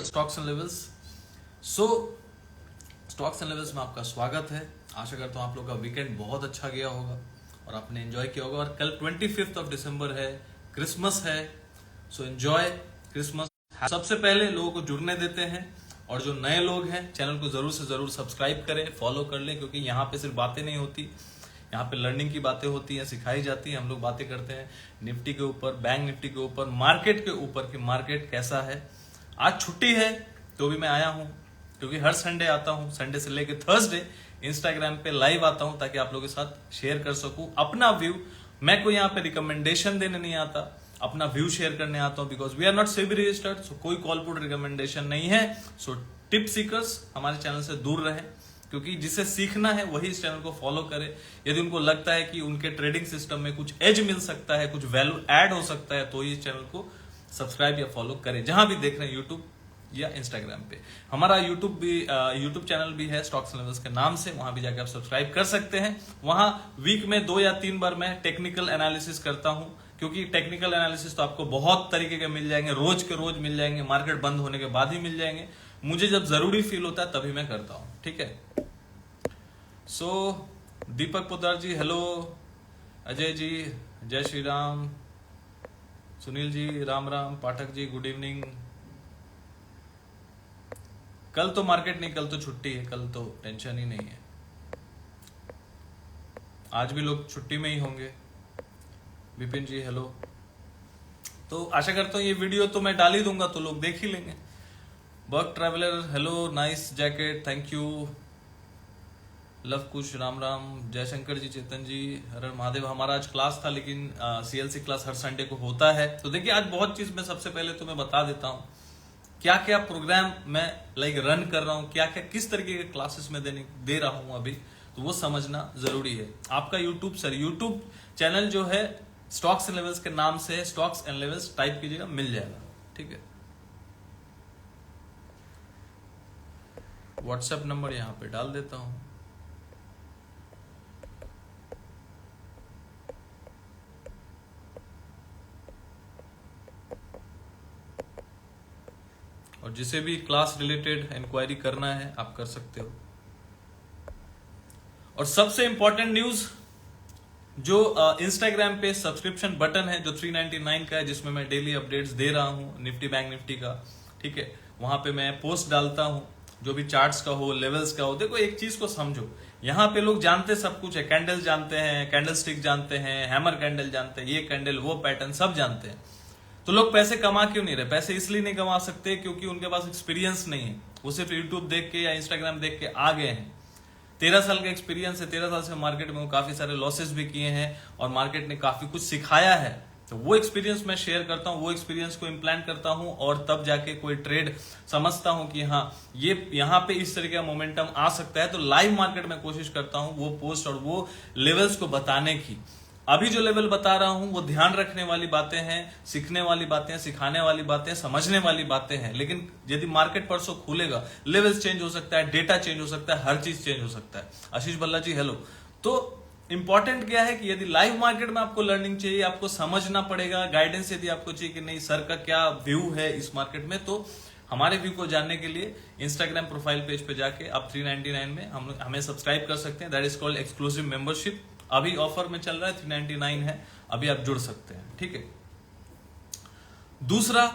Stocks and levels. So stocks and levels में आपका स्वागत है। आशा करता हूँ आप लोग का वीकेंड बहुत अच्छा गया होगा और आपने एंजॉय किया होगा। और कल 25 दिसंबर है, क्रिसमस है। So enjoy Christmas. सबसे पहले लोगों को जुड़ने देते हैं और जो नए लोग हैं चैनल को जरूर से जरूर सब्सक्राइब करें, फॉलो कर लें, क्योंकि यहाँ पे सिर्फ बातें नहीं होती, यहाँ पे लर्निंग की बातें होती हैं, सिखाई जाती है। हम लोग बातें करते हैं निफ्टी के ऊपर, बैंक निफ्टी के ऊपर, मार्केट के ऊपर कि मार्केट कैसा है। आज छुट्टी है तो भी मैं आया हूं, क्योंकि हर संडे आता हूं, संडे से लेके थर्सडे इंस्टाग्राम पे लाइव आता हूं ताकि आप लोगों के साथ शेयर कर सकूं अपना व्यू। मैं कोई यहाँ पे रिकमेंडेशन देने नहीं आता, अपना व्यू शेयर करने आता हूं, because we are not SEBI registered. So कोई कॉल पुट रिकमेंडेशन नहीं है। सो टिप सीकर्स हमारे चैनल से दूर रहे, क्योंकि जिसे सीखना है वही इस चैनल को फॉलो करे। यदि उनको लगता है कि उनके ट्रेडिंग सिस्टम में कुछ एज मिल सकता है, कुछ वैल्यू ऐड हो सकता है, तो ही इस चैनल को सब्सक्राइब या फॉलो करें, जहां भी देख रहे हैं, यूट्यूब या इंस्टाग्राम पे। हमारा यूट्यूब चैनल भी है स्टॉक्स एंड लेवल्स के नाम से, वहां भी जाकर आप सब्सक्राइब कर सकते हैं। वहां वीक में 2 या 3 बार मैं टेक्निकल एनालिसिस करता हूं, क्योंकि टेक्निकल एनालिसिस तो आपको बहुत तरीके के मिल जाएंगे, रोज के रोज मिल जाएंगे, मार्केट बंद होने के बाद ही मिल जाएंगे। मुझे जब जरूरी फील होता है तभी मैं करता हूं, ठीक है। सो दीपक पोदार जी हेलो, अजय जी जय श्री राम, सुनील जी राम राम, पाठक जी गुड इवनिंग। कल तो मार्केट नहीं, कल तो छुट्टी है, कल तो टेंशन ही नहीं है। आज भी लोग छुट्टी में ही होंगे। विपिन जी हेलो। तो आशा करता हूं ये वीडियो तो मैं डाल ही दूंगा तो लोग देख ही लेंगे। Work traveller hello, nice jacket, thank you. Luv Kush Ram Ram, Jaishankar ji, Chetan ji हर हर महादेव। हमारा आज क्लास था, लेकिन सीएलसी क्लास हर संडे को होता है। तो देखिए आज बहुत चीज मैं सबसे पहले तो मैं बता देता हूं क्या क्या प्रोग्राम मैं रन कर रहा हूं, क्या क्या किस तरीके के क्लासेस में दे रहा हूं अभी, तो वो समझना जरूरी है। आपका यूट्यूब चैनल जो है स्टॉक्स एंड लेवल्स के नाम से है, स्टॉक्स एंड लेवल्स टाइप कीजिएगा, मिल जाएगा, ठीक है। व्हाट्सएप नंबर यहां पे डाल देता हूं। और जिसे भी क्लास रिलेटेड इंक्वायरी करना है आप कर सकते हो। और सबसे इंपॉर्टेंट न्यूज, जो इंस्टाग्राम पे सब्सक्रिप्शन बटन है जो 399 का है, जिसमें मैं डेली अपडेट्स दे रहा हूं निफ्टी बैंक निफ्टी का, ठीक है। वहां पे मैं पोस्ट डालता हूं, जो भी चार्ट्स का हो, लेवल्स का हो। देखो एक चीज को समझो, यहाँ पे लोग जानते सब कुछ है, कैंडल जानते हैं, कैंडल स्टिक जानते हैं, हैमर कैंडल जानते हैं, ये कैंडल वो पैटर्न सब जानते हैं। तो लोग पैसे कमा क्यों नहीं रहे? पैसे इसलिए नहीं कमा सकते क्योंकि उनके पास एक्सपीरियंस नहीं है। वो सिर्फ यूट्यूब देख के या इंस्टाग्राम देख के आ गए हैं। 13 साल का एक्सपीरियंस है, 13 साल से मार्केट में वो काफी सारे लॉसेस भी किए हैं और मार्केट ने काफी कुछ सिखाया है। तो वो एक्सपीरियंस मैं शेयर करता हूं, वो एक्सपीरियंस को इम्प्लांट करता हूं और तब जाके कोई ट्रेड समझता हूं कि हाँ ये यहाँ पे इस तरीके का मोमेंटम आ सकता है। तो लाइव मार्केट में कोशिश करता हूं वो पोस्ट और वो लेवल्स को बताने की। अभी जो लेवल बता रहा हूं वो ध्यान रखने वाली बातें हैं, सीखने वाली बातें, सिखाने वाली बातें, समझने वाली बातें हैं। लेकिन यदि मार्केट परसों खुलेगा, लेवल्स चेंज हो सकता है, डेटा चेंज हो सकता है, हर चीज चेंज हो सकता है। आशीष बल्ला जी हेलो। तो इंपॉर्टेंट क्या है कि यदि लाइव मार्केट में आपको लर्निंग चाहिए, आपको समझना पड़ेगा, गाइडेंस यदि आपको चाहिए कि नहीं सर का क्या व्यू है इस मार्केट में, तो हमारे व्यू को जानने के लिए इंस्टाग्राम प्रोफाइल पेज पे जाके आप 399 में हमें सब्सक्राइब कर सकते हैं। That is called exclusive membership. अभी ऑफर में चल रहा है, 399 है, अभी आप जुड़ सकते हैं, ठीक है। दूसरा,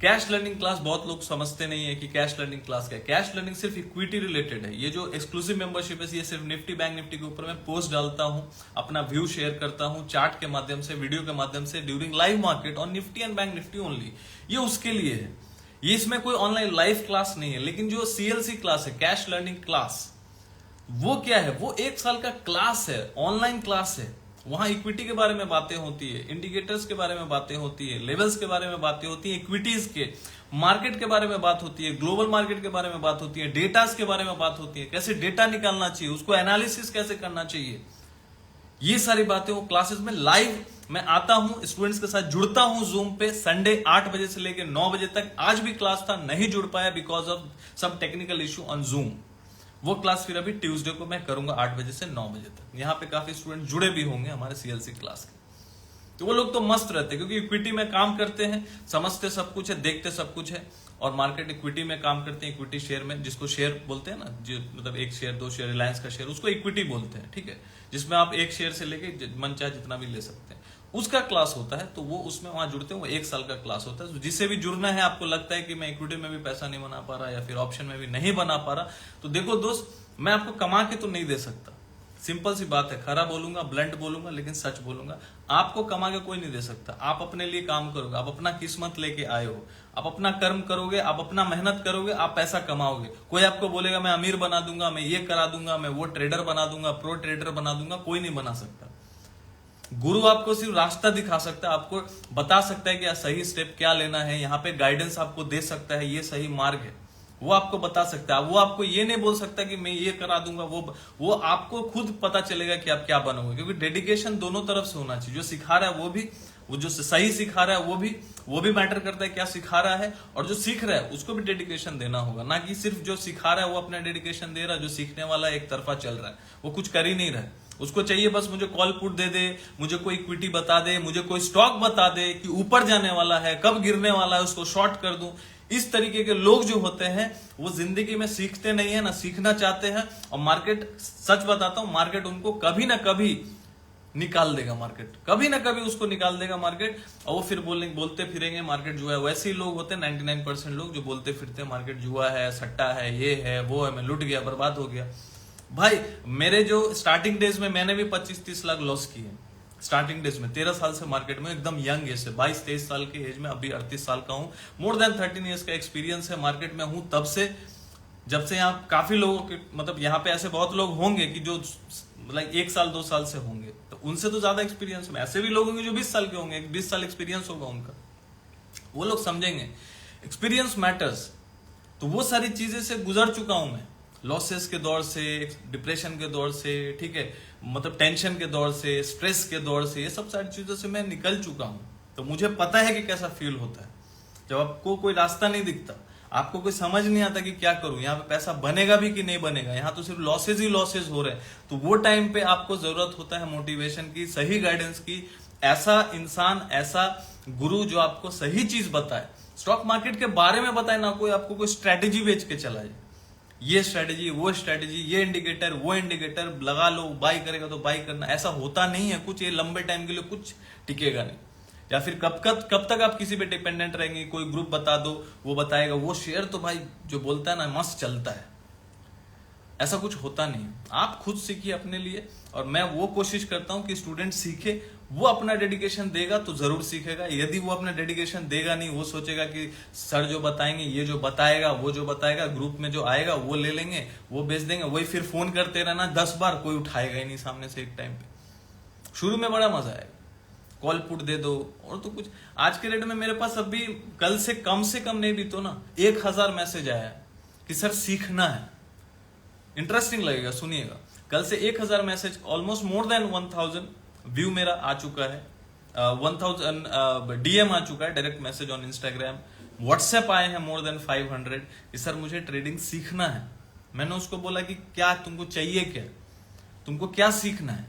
कैश लर्निंग क्लास। बहुत लोग समझते नहीं है कि कैश लर्निंग क्लास क्या है। कैश लर्निंग सिर्फ इक्विटी रिलेटेड है। ये जो एक्सक्लूसिव मेंबरशिप है ये सिर्फ निफ्टी बैंक निफ्टी के ऊपर मैं पोस्ट डालता हूं, अपना व्यू शेयर करता हूं चार्ट के माध्यम से, वीडियो के माध्यम से, ड्यूरिंग लाइव मार्केट और Nifty and bank Nifty only. ये उसके लिए है, ये इसमें कोई ऑनलाइन लाइव क्लास नहीं है। लेकिन जो सीएलसी क्लास है, कैश लर्निंग क्लास, वो क्या है? वो 1 साल का क्लास है, ऑनलाइन क्लास है। वहां इक्विटी के बारे में बातें होती है, इंडिकेटर्स के बारे में बातें होती है, लेवल्स के बारे में बातें होती है, इक्विटीज के मार्केट के बारे में बात होती है, ग्लोबल मार्केट के बारे में बात होती है, डेटास के बारे में बात होती है, कैसे डेटा निकालना चाहिए, उसको एनालिसिस कैसे करना चाहिए। ये सारी बातें वो क्लासेस में लाइव मैं आता हूं, स्टूडेंट्स के साथ जुड़ता हूं जूम पे, संडे 8 बजे से लेकर 9 बजे तक। आज भी क्लास था, नहीं जुड़ पाया because of some technical issue on Zoom. वो क्लास फिर अभी ट्यूसडे को मैं करूंगा 8 बजे से 9 बजे तक। यहाँ पे काफी स्टूडेंट जुड़े भी होंगे हमारे सीएलसी क्लास के। तो वो लोग तो मस्त रहते हैं क्योंकि इक्विटी में काम करते हैं, समझते सब कुछ है, देखते सब कुछ है और मार्केट इक्विटी में काम करते हैं, इक्विटी शेयर में, जिसको शेयर बोलते हैं ना, जो मतलब 1 शेयर 2 शेयर रिलायंस का शेयर, उसको इक्विटी बोलते हैं, ठीक है, जिसमें आप 1 शेयर से लेके मन चाहे जितना भी ले सकते हैं, उसका क्लास होता है। तो वो उसमें वहां जुड़ते हैं, वो 1 साल का क्लास होता है। जिससे भी जुड़ना है, आपको लगता है कि मैं इक्विटी में भी पैसा नहीं बना पा रहा या फिर ऑप्शन में भी नहीं बना पा रहा, तो देखो दोस्त, मैं आपको कमा के तो नहीं दे सकता, सिंपल सी बात है, खरा बोलूंगा, ब्लंट बोलूंगा, लेकिन सच बोलूंगा, आपको कमा के कोई नहीं दे सकता। आप अपने लिए काम करोगे, आप अपना किस्मत लेके आए हो, आप अपना कर्म करोगे, आप अपना मेहनत करोगे, आप पैसा कमाओगे। कोई आपको बोलेगा मैं अमीर बना दूंगा, मैं ये करा दूंगा, मैं वो ट्रेडर बना दूंगा, प्रो ट्रेडर बना दूंगा, कोई नहीं बना सकता। गुरु आपको सिर्फ रास्ता दिखा सकता है, आपको बता सकता है कि सही स्टेप क्या लेना है, यहाँ पे गाइडेंस आपको दे सकता है, ये सही मार्ग है, वो आपको बता सकता है। वो आपको ये नहीं बोल सकता कि मैं ये करा दूंगा, वो आपको खुद पता चलेगा कि आप क्या बनोगे, क्योंकि डेडिकेशन दोनों तरफ से होना चाहिए। जो सिखा रहा है वो भी, वो जो सही सिखा रहा है वो भी मैटर करता है क्या सिखा रहा है, और जो सीख रहा है उसको भी डेडिकेशन देना होगा, ना कि सिर्फ जो सिखा रहा है वो अपना डेडिकेशन दे रहा है, जो सीखने वाला एक तरफा चल रहा है, वो कुछ कर ही नहीं रहा है। उसको चाहिए बस मुझे कॉल पुट दे दे, मुझे कोई इक्विटी बता दे, मुझे कोई स्टॉक बता दे कि ऊपर जाने वाला है, कब गिरने वाला है, उसको शॉर्ट कर दूं। इस तरीके के लोग जो होते हैं वो जिंदगी में सीखते नहीं है, ना सीखना चाहते हैं। और मार्केट, सच बताता हूं, मार्केट उनको कभी ना कभी निकाल देगा, मार्केट कभी ना कभी उसको निकाल देगा मार्केट, और वो फिर बोलते फिरेंगे मार्केट जुआ है। वैसे ही लोग होते हैं 99% लोग जो बोलते फिरते हैं मार्केट जुआ है, सट्टा है, ये है, वो है, मैं लुट गया, बर्बाद हो गया। भाई मेरे जो स्टार्टिंग डेज में मैंने भी 25-30 लाख लॉस किए स्टार्टिंग डेज में, 13 साल से मार्केट में, एकदम यंग एज से, 22-23 साल के एज में, अभी 38 साल का हूं, मोर देन 13 ईयर्स का एक्सपीरियंस है मार्केट में हूं तब से, जब से यहाँ काफी लोगों के, मतलब यहाँ पे ऐसे बहुत लोग होंगे कि जो मतलब 1 साल 2 साल से होंगे, तो उनसे तो ज्यादा एक्सपीरियंस में, ऐसे भी लोग होंगे जो 20 साल के होंगे, 20 साल एक्सपीरियंस होगा उनका, वो लोग समझेंगे एक्सपीरियंस मैटर्स। तो वो सारी चीजें से गुजर चुका हूं मैं, लॉसेस के दौर से, डिप्रेशन के दौर से, ठीक है, मतलब टेंशन के दौर से, स्ट्रेस के दौर से, ये सब सारी चीजों से मैं निकल चुका हूं। तो मुझे पता है कि कैसा फील होता है जब आपको कोई रास्ता नहीं दिखता, आपको कोई समझ नहीं आता कि क्या करूं, यहाँ पे पैसा बनेगा भी कि नहीं बनेगा, यहाँ तो सिर्फ लॉसेज ही लॉसेज हो रहे हैं। तो वो टाइम पे आपको जरूरत होता है मोटिवेशन की, सही गाइडेंस की, ऐसा इंसान, ऐसा गुरु जो आपको सही चीज बताए, स्टॉक मार्केट के बारे में बताए, ना कोई आपको कोई स्ट्रेटेजी बेच के चलाए, ये स्ट्रेटेजी, वो स्ट्रेटेजी, ये इंडिकेटर, वो इंडिकेटर लगा लो, बाई करेगा तो बाई करना, ऐसा होता नहीं है कुछ। ये लंबे टाइम के लिए कुछ टिकेगा नहीं, या फिर कब तक आप किसी पे डिपेंडेंट रहेंगे, कोई ग्रुप बता दो, वो बताएगा, वो शेयर तो भाई जो बोलता है ना मस्त चलता है, ऐसा कुछ होता नहीं। आप खुद सीखिए अपने लिए, और मैं वो कोशिश करता हूं कि स्टूडेंट सीखे, वो अपना डेडिकेशन देगा तो जरूर सीखेगा। यदि वो अपना डेडिकेशन देगा नहीं, वो सोचेगा कि सर जो बताएंगे, ये जो बताएगा, वो जो बताएगा, ग्रुप में जो आएगा वो ले लेंगे, वो बेच देंगे, वही फिर फोन करते रहना 10 बार, कोई उठाएगा ही नहीं सामने से एक टाइम पे। शुरू में बड़ा मजा आएगा, कॉल पुट दे दो, और तो कुछ। आज के डेट में मेरे पास अभी कल से कम नहीं भी तो ना 1000 मैसेज आया कि सर सीखना है। इंटरेस्टिंग लगेगा, सुनिएगा। कल से 1000 message, almost more than 1000 view मेरा आ चुका है, 1000 डीएम आ चुका है, direct message on Instagram, WhatsApp आए हैं मोर देन 500 कि सर मुझे ट्रेडिंग सीखना है। मैंने उसको बोला कि क्या तुमको चाहिए, क्या तुमको क्या सीखना है?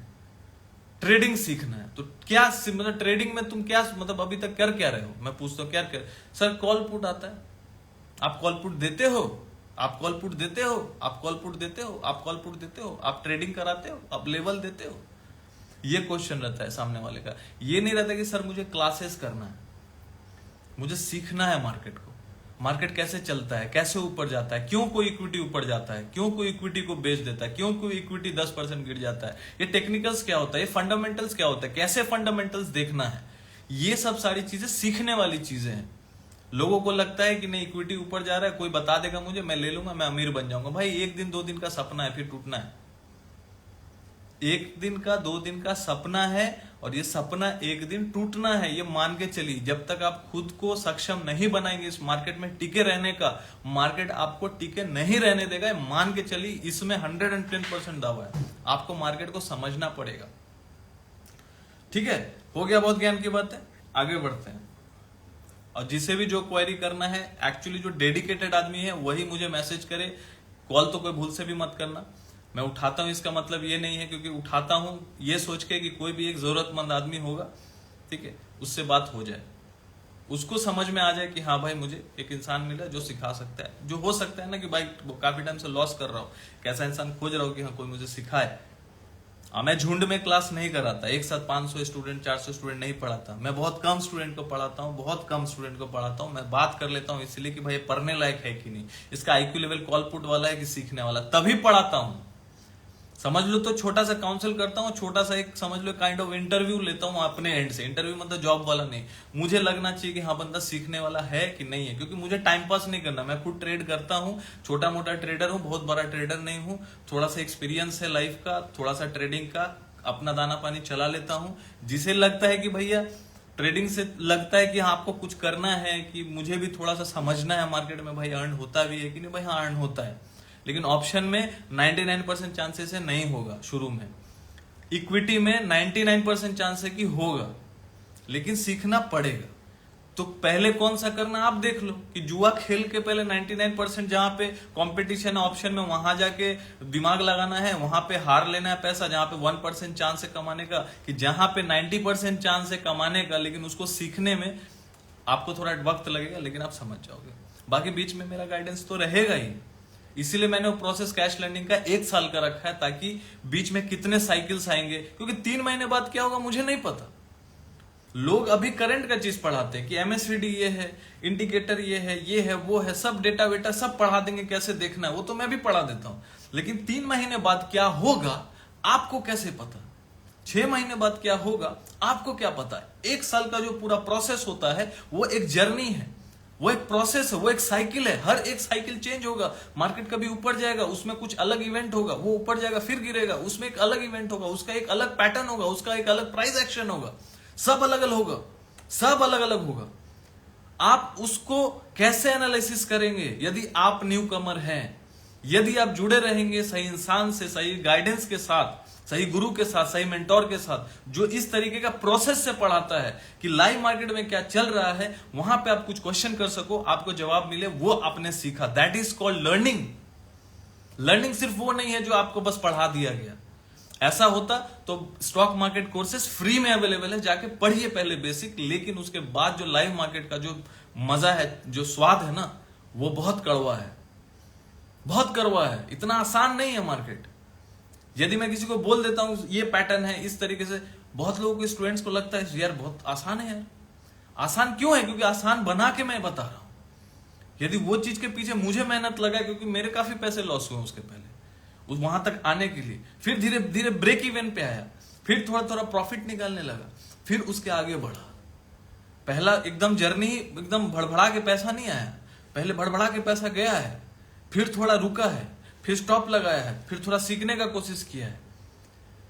ट्रेडिंग सीखना है। तो क्या मतलब ट्रेडिंग में तुम क्या मतलब अभी तक कर क्या रहे हो? मैं पूछता हूँ क्या कर। सर कॉल पुट आता है, आप कॉल पुट देते हो, आप कॉल पुट देते हो, आप कॉल पुट देते हो, आप कॉल पुट देते हो, आप ट्रेडिंग कराते हो, आप लेवल देते हो। ये क्वेश्चन रहता है सामने वाले का। ये नहीं रहता कि सर मुझे क्लासेस करना है, मुझे सीखना है मार्केट को, मार्केट कैसे चलता है, कैसे ऊपर जाता है, क्यों कोई इक्विटी ऊपर जाता है, क्यों कोई इक्विटी को बेच देता है, क्यों कोई इक्विटी 10% गिर जाता है, ये टेक्निकल्स क्या होता है, ये फंडामेंटल्स क्या होता है, कैसे फंडामेंटल्स देखना है। ये सब सारी चीजें सीखने वाली चीजें हैं। लोगों को लगता है कि नहीं इक्विटी ऊपर जा रहा है, कोई बता देगा मुझे, मैं ले लूंगा, मैं अमीर बन जाऊंगा। भाई 1 दिन 2 दिन का सपना है, फिर टूटना है। 1 दिन का 2 दिन का सपना है, और ये सपना एक दिन टूटना है। ये मान के चलिए, जब तक आप खुद को सक्षम नहीं बनाएंगे इस मार्केट में टिके रहने का, मार्केट आपको टिके नहीं रहने देगा। मान के चलिए, इसमें 110% दावा है। आपको मार्केट को समझना पड़ेगा। ठीक है, हो गया बहुत ज्ञान की बात है, आगे बढ़ते हैं। और जिसे भी जो क्वेरी करना है, एक्चुअली जो डेडिकेटेड आदमी है वही मुझे मैसेज करे। कॉल तो कोई भूल से भी मत करना। मैं उठाता हूं इसका मतलब ये नहीं है क्योंकि उठाता हूं ये सोच के कि कोई भी एक जरूरतमंद आदमी होगा, ठीक है, उससे बात हो जाए। उसको समझ में आ जाए कि हाँ भाई मुझे एक इंसान मिला जो सिखा सकता है, जो हो सकता है ना कि भाई काफी टाइम से लॉस कर रहा हूँ, कैसा इंसान खोज रहा हूँ कि हाँ कोई मुझे सिखाए। मैं झुंड में क्लास नहीं कराता, एक साथ 500 स्टूडेंट 400 स्टूडेंट नहीं पढ़ाता, मैं बहुत कम स्टूडेंट को पढ़ाता हूँ, बहुत कम स्टूडेंट को पढ़ाता हूँ। मैं बात कर लेता हूँ इसलिए कि भाई पढ़ने लायक है कि नहीं, इसका आईक्यू लेवल कॉलपुट वाला है कि सीखने वाला, तभी पढ़ाता हूँ। समझ लो तो छोटा सा काउंसिल करता हूँ, छोटा सा एक समझ लो काइंड ऑफ इंटरव्यू लेता हूँ अपने एंड से। इंटरव्यू मतलब जॉब वाला नहीं, मुझे लगना चाहिए कि हाँ बंदा सीखने वाला है कि नहीं है, क्योंकि मुझे टाइम पास नहीं करना। मैं खुद ट्रेड करता हूँ, छोटा मोटा ट्रेडर हूँ, बहुत बड़ा ट्रेडर नहीं हूँ। थोड़ा सा एक्सपीरियंस है लाइफ का, थोड़ा सा ट्रेडिंग का, अपना दाना पानी चला लेता हूँ। जिसे लगता है कि भैया ट्रेडिंग से लगता है कि हाँ आपको कुछ करना है, कि मुझे भी थोड़ा सा समझना है मार्केट में भाई अर्न होता भी है कि नहीं, भाई हाँ अर्न होता है, लेकिन ऑप्शन में 99% चांसेस है नहीं होगा शुरू में। इक्विटी में 99% चांस है कि होगा, लेकिन सीखना पड़ेगा। तो पहले कौन सा करना आप देख लो कि जुआ खेल के पहले 99% जहां पे कंपटीशन ऑप्शन में वहां जाके दिमाग लगाना है, वहां पे हार लेना है पैसा, जहां पे 1% चांस है कमाने का, कि जहां पे 90% चांस है कमाने का, लेकिन उसको सीखने में आपको थोड़ा वक्त लगेगा, लेकिन आप समझ जाओगे। बाकी बीच में मेरा गाइडेंस तो रहेगा ही, इसीलिए मैंने वो प्रोसेस कैश लर्निंग का 1 साल का रखा है, ताकि बीच में कितने साइकिल्स आएंगे, क्योंकि 3 महीने बाद क्या होगा मुझे नहीं पता। लोग अभी करंट का चीज पढ़ाते हैं कि एमएससीडी ये है, इंडिकेटर ये है वो है, सब डेटा वेटा सब पढ़ा देंगे, कैसे देखना है वो तो मैं भी पढ़ा देता हूं, लेकिन 3 महीने बाद क्या होगा आपको कैसे पता, 6 महीने बाद क्या होगा आपको क्या पता है। 1 साल का जो पूरा प्रोसेस होता है वो एक जर्नी है, वो एक प्रोसेस है, वो एक साइकिल है। हर एक साइकिल चेंज होगा, मार्केट कभी ऊपर जाएगा उसमें कुछ अलग इवेंट होगा, वो ऊपर जाएगा फिर गिरेगा उसमें एक अलग इवेंट होगा, उसका एक अलग पैटर्न होगा, उसका एक अलग प्राइस एक्शन होगा, सब अलग अलग होगा, सब अलग अलग होगा। आप उसको कैसे एनालिसिस करेंगे? यदि आप न्यू कमर हैं, यदि आप जुड़े रहेंगे सही इंसान से, सही गाइडेंस के साथ, सही गुरु के साथ, सही मेंटोर के साथ, जो इस तरीके का प्रोसेस से पढ़ाता है कि लाइव मार्केट में क्या चल रहा है, वहां पे आप कुछ क्वेश्चन कर सको, आपको जवाब मिले, वो आपने सीखा, that is called learning. Learning सिर्फ वो नहीं है जो आपको बस पढ़ा दिया गया। ऐसा होता तो स्टॉक मार्केट कोर्सेज फ्री में अवेलेबल है, जाके पढ़िए पहले बेसिक, लेकिन उसके बाद जो लाइव मार्केट का जो मजा है, जो स्वाद है ना, वो बहुत कड़वा है, बहुत कड़वा है, इतना आसान नहीं है मार्केट। यदि मैं किसी को बोल देता हूं ये पैटर्न है इस तरीके से, बहुत लोगों के स्टूडेंट्स को लगता है यार बहुत आसान है यार। आसान क्यों है? क्योंकि आसान बना के मैं बता रहा हूं। यदि वो चीज के पीछे मुझे मेहनत लगा, क्योंकि मेरे काफी पैसे लॉस हुए उसके पहले, उस वहां तक आने के लिए, फिर धीरे धीरे ब्रेक इवन पे आया, फिर थोड़ा थोड़ा प्रॉफिट निकालने लगा, फिर उसके आगे बढ़ा। पहला एकदम जर्नी एकदम भड़बड़ा के पैसा नहीं आया, पहले भड़बड़ा के पैसा गया है, फिर थोड़ा रुका है, फिर स्टॉप लगाया है, फिर थोड़ा सीखने का कोशिश किया है,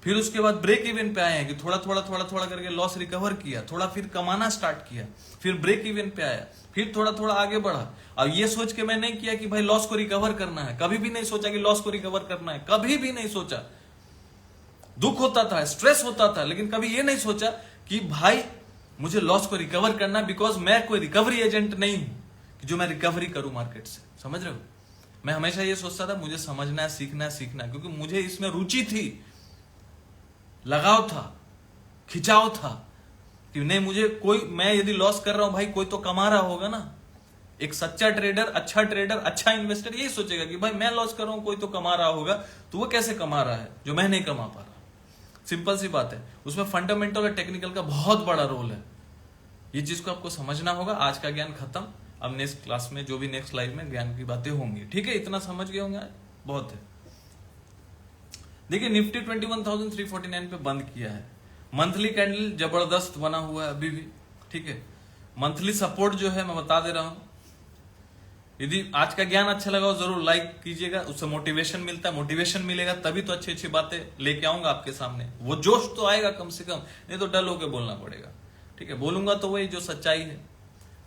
फिर उसके बाद ब्रेक इवन पे आए हैं कि थोड़ा थोड़ा थोड़ा थोड़ा करके लॉस रिकवर किया, थोड़ा फिर कमाना स्टार्ट किया, फिर ब्रेक इवन पे आया, फिर थोड़ा थोड़ा आगे बढ़ा। अब ये सोच के मैं नहीं किया कि भाई लॉस को रिकवर करना है, कभी भी नहीं सोचा कि लॉस को रिकवर करना है, कभी भी नहीं सोचा। दुख होता था, स्ट्रेस होता था, लेकिन कभी ये नहीं सोचा कि भाई मुझे लॉस को रिकवर करना, बिकॉज मैं कोई रिकवरी एजेंट नहीं हूं कि जो मैं रिकवरी करूं मार्केट से। समझ रहे हो? मैं हमेशा ये सोचता था मुझे समझना है, सीखना है, सीखना है, क्योंकि मुझे इसमें रुचि थी, लगाव था, खिंचाव था कि नहीं मुझे कोई, मैं यदि लॉस कर रहा हूं भाई कोई तो कमा रहा होगा ना। एक सच्चा ट्रेडर, अच्छा इन्वेस्टर यही सोचेगा कि भाई मैं लॉस कर रहा हूं, कोई तो कमा रहा होगा, तो वो कैसे कमा रहा है जो मैं नहीं कमा पा रहा। सिंपल सी बात है, उसमें फंडामेंटल और टेक्निकल का बहुत बड़ा रोल है। ये चीज को आपको समझना होगा। आज का ज्ञान खत्म, अब नेक्स्ट क्लास में जो भी नेक्स्ट लाइव में ज्ञान की बातें होंगी, ठीक है? इतना समझ गए होंगे आज, बहुत है। देखिए निफ्टी 21,349 पे बंद किया है, मंथली कैंडल जबरदस्त बना हुआ है अभी भी, ठीक है? मंथली सपोर्ट जो है मैं बता दे रहा हूं। यदि आज का ज्ञान अच्छा लगा हो जरूर लाइक कीजिएगा, उससे मोटिवेशन मिलता है, मोटिवेशन मिलेगा तभी तो अच्छी अच्छी बातें लेके आऊंगा आपके सामने, वो जोश तो आएगा कम से कम, नहीं तो डल होकर बोलना पड़ेगा, ठीक है? बोलूंगा तो वही जो सच्चाई है,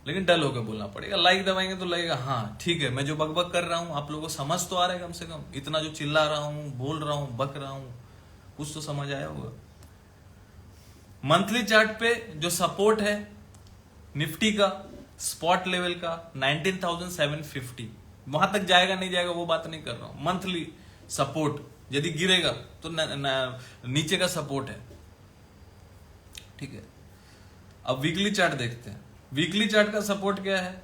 लेकिन डल होकर बोलना पड़ेगा। लाइक दबाएंगे तो लगेगा हाँ ठीक है, मैं जो बकबक कर रहा हूं आप लोगों को समझ तो आ रहा है, कम से कम इतना जो चिल्ला रहा हूं, बोल रहा हूं, बक रहा हूं, कुछ तो समझ आया होगा। मंथली चार्ट पे जो सपोर्ट है निफ्टी का, स्पॉट लेवल का 19,750, वहां तक जाएगा नहीं जाएगा वो बात नहीं कर रहा हूं। मंथली सपोर्ट यदि गिरेगा तो नीचे का सपोर्ट है, ठीक है? अब वीकली चार्ट देखते हैं। वीकली चार्ट का सपोर्ट क्या है?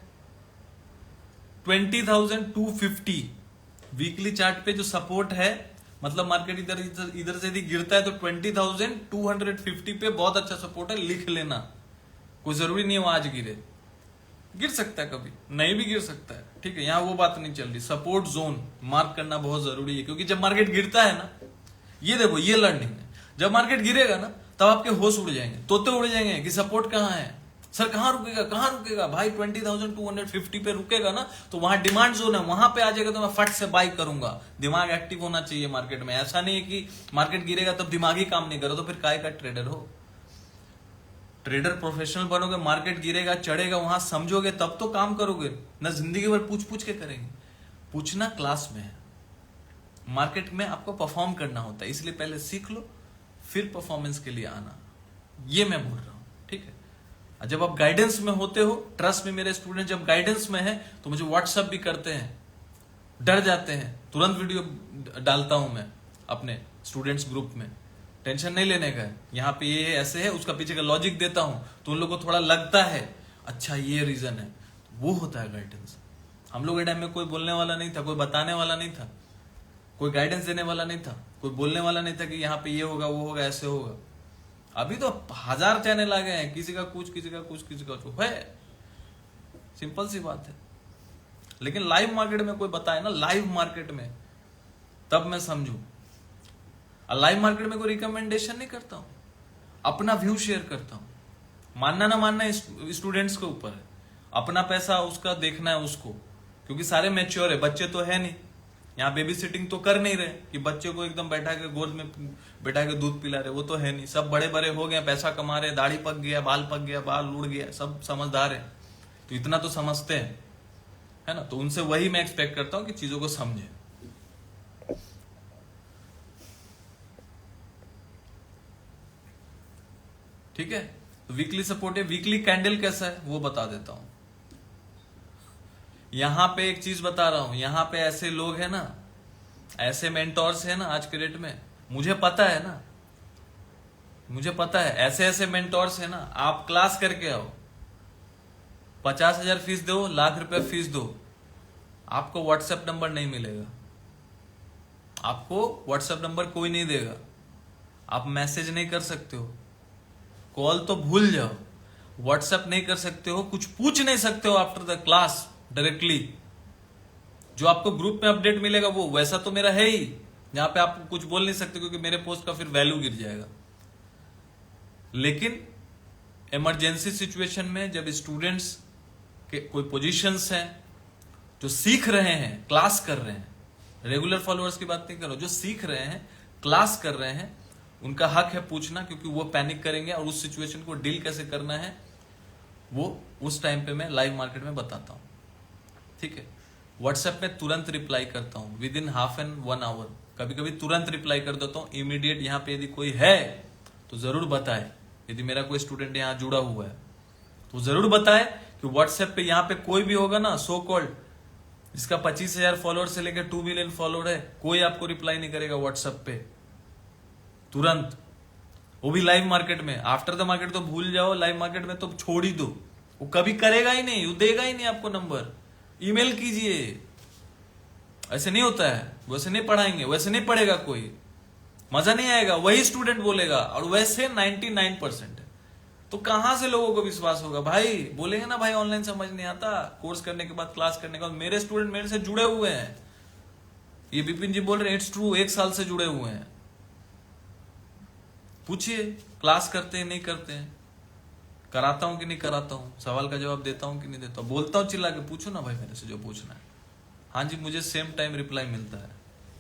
20,250 वीकली चार्ट पे जो सपोर्ट है, मतलब मार्केट इधर से यदि गिरता है तो 20,250 पे बहुत अच्छा सपोर्ट है, लिख लेना। कोई जरूरी नहीं है वो आज गिरे, गिर सकता है, कभी नहीं भी गिर सकता है, ठीक है। यहां वो बात नहीं चल रही। सपोर्ट जोन मार्क करना बहुत जरूरी है, क्योंकि जब मार्केट गिरता है ना, ये देखो ये लर्निंग है, जब मार्केट गिरेगा ना तब आपके होश उड़ जाएंगे, तोते उड़ जाएंगे कि सपोर्ट कहां है, सर कहां रुकेगा, कहां रुकेगा भाई। 20,250 पे रुकेगा ना तो वहां डिमांड जोन है, वहां पे आ जाएगा तो मैं फट से बाई करूंगा। दिमाग एक्टिव होना चाहिए मार्केट में। ऐसा नहीं है कि मार्केट गिरेगा तब दिमाग ही काम नहीं करो, तो फिर काय का ट्रेडर हो। ट्रेडर प्रोफेशनल बनोगे, मार्केट गिरेगा चढ़ेगा वहां समझोगे तब तो काम करोगे ना। जिंदगी भर पूछ पूछ के करेंगे। पूछना क्लास में है, मार्केट में आपको परफॉर्म करना होता है, इसलिए पहले सीख लो फिर परफॉर्मेंस के लिए आना, ये मैं बोल रहा हूं, ठीक है। जब आप गाइडेंस में होते हो, ट्रस्ट में मेरे स्टूडेंट जब गाइडेंस में है तो मुझे व्हाट्सएप भी करते हैं, डर जाते हैं, तुरंत वीडियो डालता हूं मैं अपने स्टूडेंट्स ग्रुप में। टेंशन नहीं लेने का है, यहाँ पे ये ऐसे है, उसका पीछे का लॉजिक देता हूं तो उन लोगों को थोड़ा लगता है अच्छा ये रीजन है, वो होता है गाइडेंस। हम लोग के टाइम में कोई बोलने वाला नहीं था, कोई बताने वाला नहीं था, कोई गाइडेंस देने वाला नहीं था, कोई बोलने वाला नहीं था कि यहाँ पे ये होगा वो होगा ऐसे होगा। अभी तो 1000 चैनल आ गए हैं, किसी का कुछ किसी का कुछ किसी का कुछ है, सिंपल सी बात है। लेकिन लाइव मार्केट में कोई बताए ना, लाइव मार्केट में, तब मैं समझू। लाइव मार्केट में कोई रिकमेंडेशन नहीं करता हूं, अपना व्यू शेयर करता हूं। मानना ना मानना स्टूडेंट्स के ऊपर है, अपना पैसा उसका देखना है उसको, क्योंकि सारे मैच्योर है, बच्चे तो है नहीं। यहाँ बेबी सिटिंग तो कर नहीं रहे कि बच्चे को एकदम बैठा के गोद में बैठा के दूध पिला रहे, वो तो है नहीं। सब बड़े बड़े हो गए, पैसा कमा रहे, दाढ़ी पक गया, बाल पक गया, बाल उड़ गया, सब समझदार है, तो इतना तो समझते हैं, है ना। तो उनसे वही मैं एक्सपेक्ट करता हूं कि चीजों को समझे। ठीक है, तो वीकली सपोर्ट है। वीकली कैंडल कैसा है वो बता देता हूं। यहां पे एक चीज बता रहा हूं, यहां पे ऐसे लोग हैं ना, ऐसे मेंटोर्स है ना आज के डेट में, मुझे पता है ना, मुझे पता है ऐसे ऐसे मेंटोर्स है ना। आप क्लास करके आओ, 50,000 फीस दो, लाख रुपए फीस दो, आपको व्हाट्सएप नंबर नहीं मिलेगा, आपको व्हाट्सएप नंबर कोई नहीं देगा, आप मैसेज नहीं कर सकते हो, कॉल तो भूल जाओ, व्हाट्सएप नहीं कर सकते हो, कुछ पूछ नहीं सकते हो आफ्टर द क्लास डायरेक्टली। जो आपको ग्रुप में अपडेट मिलेगा वो वैसा तो मेरा है ही, यहां पे आप कुछ बोल नहीं सकते क्योंकि मेरे पोस्ट का फिर वैल्यू गिर जाएगा। लेकिन इमरजेंसी सिचुएशन में जब स्टूडेंट्स के कोई पोजीशंस हैं जो सीख रहे हैं, क्लास कर रहे हैं, रेगुलर फॉलोअर्स की बात नहीं कर रहा हूं, जो सीख रहे हैं, क्लास कर रहे हैं, उनका हक है पूछना, क्योंकि वो पैनिक करेंगे और उस सिचुएशन को डील कैसे करना है वो उस टाइम पे मैं लाइव मार्केट में बताता हूं, ठीक है। व्हाट्सएप में तुरंत रिप्लाई करता हूं, within half and 1 hour, कभी कभी तुरंत रिप्लाई कर देता हूं, इमीडिएट। यहां पे यदि कोई है तो जरूर बताए, यदि मेरा कोई स्टूडेंट यहां जुड़ा हुआ है तो जरूर बताए कि व्हाट्सएप पे यहां पे कोई भी होगा ना सो कॉल्ड, जिसका 25,000 फॉलोअर से लेकर 2 मिलियन फॉलोअर है, कोई आपको रिप्लाई नहीं करेगा व्हाट्सएप पे तुरंत, वो भी लाइव मार्केट में। आफ्टर द मार्केट तो भूल जाओ, लाइव मार्केट में तो छोड़ ही दो, वो कभी करेगा ही नहीं, वो देगा ही नहीं आपको नंबर। ईमेल कीजिए, ऐसे नहीं होता है, वैसे नहीं पढ़ाएंगे, वैसे नहीं पढ़ेगा कोई, मजा नहीं आएगा, वही स्टूडेंट बोलेगा, और वैसे 99% है। तो कहां से लोगों को विश्वास होगा भाई? बोलेंगे ना भाई ऑनलाइन समझ नहीं आता, कोर्स करने के बाद, क्लास करने के बाद। मेरे स्टूडेंट मेरे से जुड़े हुए हैं, ये विपिन जी बोल रहे हैं, इट्स ट्रू, 1 साल से जुड़े हुए हैं। पूछिए, क्लास करते हैं नहीं करते हैं, कराता हूं कि नहीं कराता हूं, सवाल का जवाब देता हूं कि नहीं देता हूं, बोलता हूं चिल्ला के, पूछो ना भाई मेरे से जो पूछना है। हाँ जी, मुझे सेम टाइम रिप्लाई मिलता है,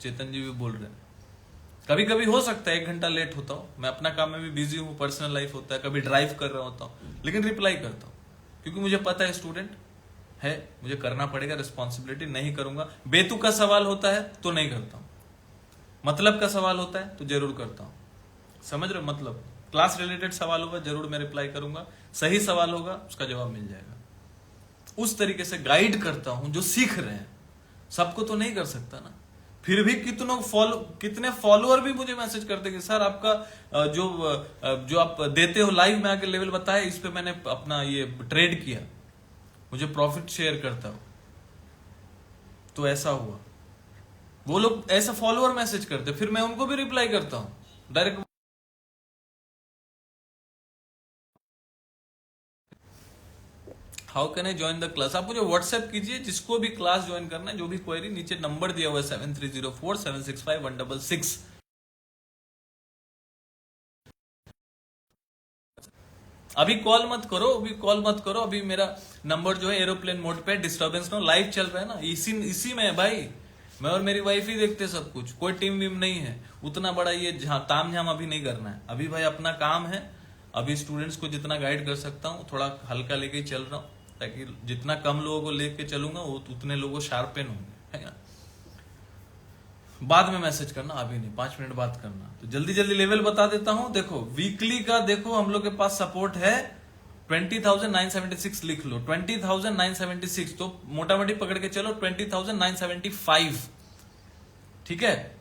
चेतन जी भी बोल रहे हैं। कभी कभी हो सकता है 1 घंटा लेट होता हूं, मैं अपना काम में भी बिजी हूं, पर्सनल लाइफ होता है, कभी ड्राइव कर रहा होता हूं, लेकिन रिप्लाई करता हूं, क्योंकि मुझे पता है स्टूडेंट है, मुझे करना पड़ेगा, रिस्पॉन्सिबिलिटी, नहीं करूंगा। बेतु का सवाल होता है तो नहीं करता हूं, मतलब का सवाल होता है तो जरूर करता हूं, समझ रहे हो? मतलब क्लास रिलेटेड सवाल होगा जरूर मैं रिप्लाई करूंगा, सही सवाल होगा उसका जवाब मिल जाएगा। उस तरीके से गाइड करता हूं जो सीख रहे हैं, सबको तो नहीं कर सकता ना। फिर भी कितने फॉलोअर भी मुझे मैसेज करते कि सर आपका जो आप देते हो लाइव में आके लेवल बताए, इस पे मैंने अपना ये ट्रेड किया, मुझे प्रॉफिट शेयर करता हो। तो ऐसा हुआ, वो लोग ऐसा फॉलोअर मैसेज करते, फिर मैं उनको भी रिप्लाई करता हूं direct. How can I join the class? आप मुझे व्हाट्सएप कीजिए, जिसको भी क्लास ज्वाइन करना है, जो भी क्वेरी, नीचे नंबर दिया हुआ है 7304765166। अभी कॉल मत करो, अभी मेरा नंबर जो है एरोप्लेन मोड पे, डिस्टर्बेंस नो, लाइव चल रहा है ना, इसी में है भाई। मैं और मेरी वाइफ ही देखते सब कुछ, कोई टीम वीम नहीं है उतना बड़ा, ये ताम झाम अभी नहीं करना है। अभी भाई अपना काम है, अभी स्टूडेंट्स को जितना गाइड कर सकता हूँ थोड़ा हल्का लेके चल रहा हूँ, ताकि जितना कम लोगों को लेके चलूंगा वो उतने लोगों शार्पेन होंगे, है ना। बाद में मैसेज करना, अभी नहीं, 5 मिनट बात करना। तो जल्दी जल्दी लेवल बता देता हूं। देखो वीकली का, देखो हम लोग के पास सपोर्ट है 20,976, लिख लो 20,976, तो मोटा मोटी पकड़ के चलो 20,975, ठीक है।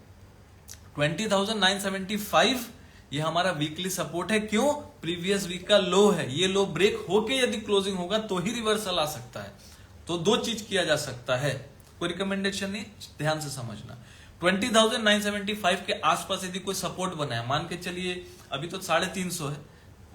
20,975 ये हमारा वीकली सपोर्ट है। क्यों? प्रीवियस वीक का लो है, ये लो ब्रेक होके यदि क्लोजिंग होगा तो ही रिवर्सल आ सकता है। तो 2 चीज किया जा सकता है, कोई रिकमेंडेशन नहीं, ध्यान से समझना। 20,975 के आसपास यदि कोई सपोर्ट बना है, मान के चलिए अभी तो 350 है,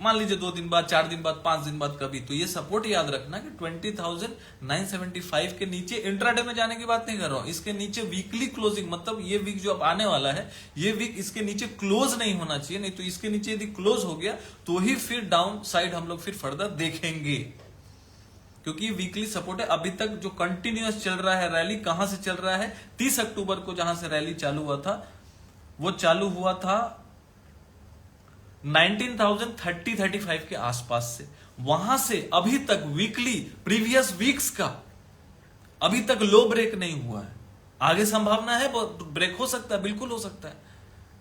मान लीजिए 2 दिन बाद, 4 दिन बाद, 5 दिन बाद कभी, तो ये सपोर्ट याद रखना कि 20,975 के नीचे इंट्राडे में जाने की बात नहीं कर रहा हूं, इसके नीचे वीकली क्लोजिंग, मतलब ये वीक जो अब आने वाला है, ये वीक इसके नीचे क्लोज नहीं होना चाहिए। नहीं तो इसके नीचे यदि क्लोज हो गया तो ही फिर डाउन साइड हम लोग फिर फर्दर देखेंगे, क्योंकि वीकली सपोर्ट है। अभी तक जो कंटिन्यूअस चल रहा है रैली, कहां से चल रहा है? 30 अक्टूबर को जहां से रैली चालू हुआ था, वो चालू हुआ था 19,035 के आसपास से, वहां से अभी तक वीकली प्रीवियस वीक्स का अभी तक लो ब्रेक नहीं हुआ है। आगे संभावना है ब्रेक हो सकता है, बिल्कुल हो सकता है।